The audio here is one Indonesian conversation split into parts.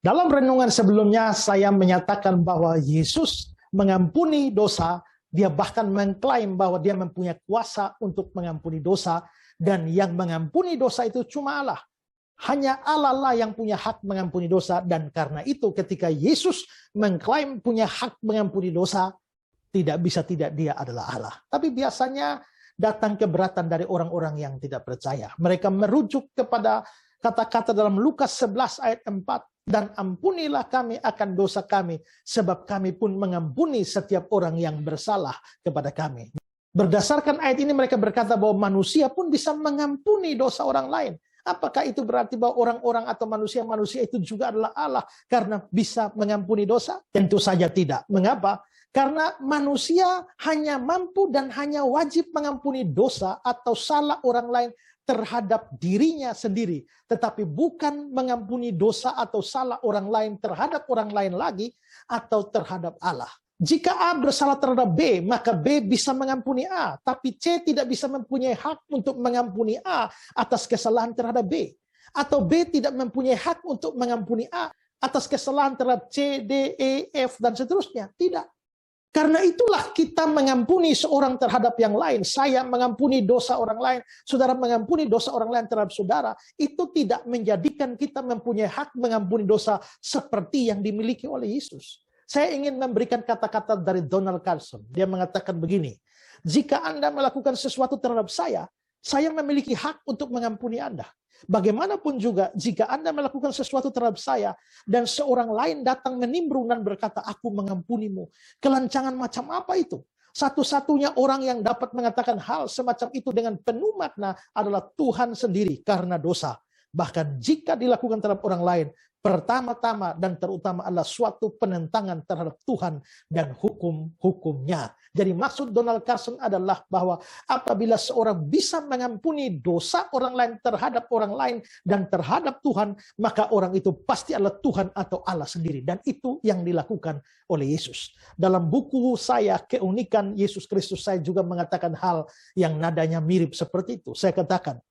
Dalam renungan sebelumnya saya menyatakan bahwa Yesus mengampuni dosa. Dia bahkan mengklaim bahwa dia mempunyai kuasa untuk mengampuni dosa. Dan yang mengampuni dosa itu cuma Allah. Hanya Allah lah yang punya hak mengampuni dosa. Dan karena itu ketika Yesus mengklaim punya hak mengampuni dosa, tidak bisa tidak dia adalah Allah. Tapi biasanya datang keberatan dari orang-orang yang tidak percaya. Mereka merujuk kepada kata-kata dalam Lukas 11 ayat 4. Dan ampunilah kami akan dosa kami, sebab kami pun mengampuni setiap orang yang bersalah kepada kami. Berdasarkan ayat ini mereka berkata bahwa manusia pun bisa mengampuni dosa orang lain. Apakah itu berarti bahwa orang-orang atau manusia-manusia itu juga adalah Allah karena bisa mengampuni dosa? Tentu saja tidak. Mengapa? Karena manusia hanya mampu dan hanya wajib mengampuni dosa atau salah orang lain terhadap dirinya sendiri, tetapi bukan mengampuni dosa atau salah orang lain terhadap orang lain lagi atau terhadap Allah. Jika A bersalah terhadap B, maka B bisa mengampuni A, tapi C tidak bisa mempunyai hak untuk mengampuni A atas kesalahan terhadap B. Atau B tidak mempunyai hak untuk mengampuni A atas kesalahan terhadap C, D, E, F, dan seterusnya. Tidak. Karena itulah kita mengampuni seorang terhadap yang lain. Saya mengampuni dosa orang lain, saudara mengampuni dosa orang lain terhadap saudara. Itu tidak menjadikan kita mempunyai hak mengampuni dosa seperti yang dimiliki oleh Yesus. Saya ingin memberikan kata-kata dari Donald Carson. Dia mengatakan begini, jika Anda melakukan sesuatu terhadap saya memiliki hak untuk mengampuni Anda. Bagaimanapun juga, jika Anda melakukan sesuatu terhadap saya, dan seorang lain datang menimbrung dan berkata, aku mengampunimu. Kelancangan macam apa itu? Satu-satunya orang yang dapat mengatakan hal semacam itu dengan penuh makna adalah Tuhan sendiri karena dosa. Bahkan jika dilakukan terhadap orang lain, pertama-tama dan terutama adalah suatu penentangan terhadap Tuhan dan hukum-hukumnya. Jadi maksud Donald Carson adalah bahwa apabila seorang bisa mengampuni dosa orang lain terhadap orang lain dan terhadap Tuhan, maka orang itu pasti adalah Tuhan atau Allah sendiri. Dan itu yang dilakukan oleh Yesus. Dalam buku saya, Keunikan Yesus Kristus, saya juga mengatakan hal yang nadanya mirip seperti itu. Saya katakan,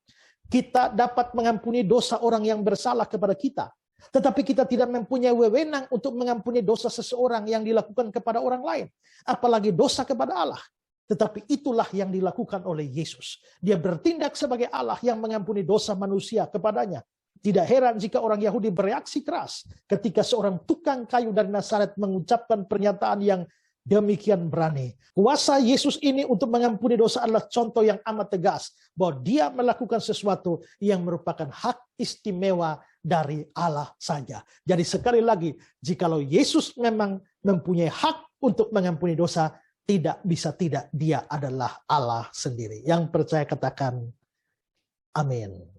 kita dapat mengampuni dosa orang yang bersalah kepada kita. Tetapi kita tidak mempunyai wewenang untuk mengampuni dosa seseorang yang dilakukan kepada orang lain. Apalagi dosa kepada Allah. Tetapi itulah yang dilakukan oleh Yesus. Dia bertindak sebagai Allah yang mengampuni dosa manusia kepadanya. Tidak heran jika orang Yahudi bereaksi keras ketika seorang tukang kayu dari Nazaret mengucapkan pernyataan yang demikian berani. Kuasa Yesus ini untuk mengampuni dosa adalah contoh yang amat tegas. Bahwa dia melakukan sesuatu yang merupakan hak istimewa dari Allah saja. Jadi sekali lagi, jikalau Yesus memang mempunyai hak untuk mengampuni dosa, tidak bisa tidak dia adalah Allah sendiri. Yang percaya katakan amin.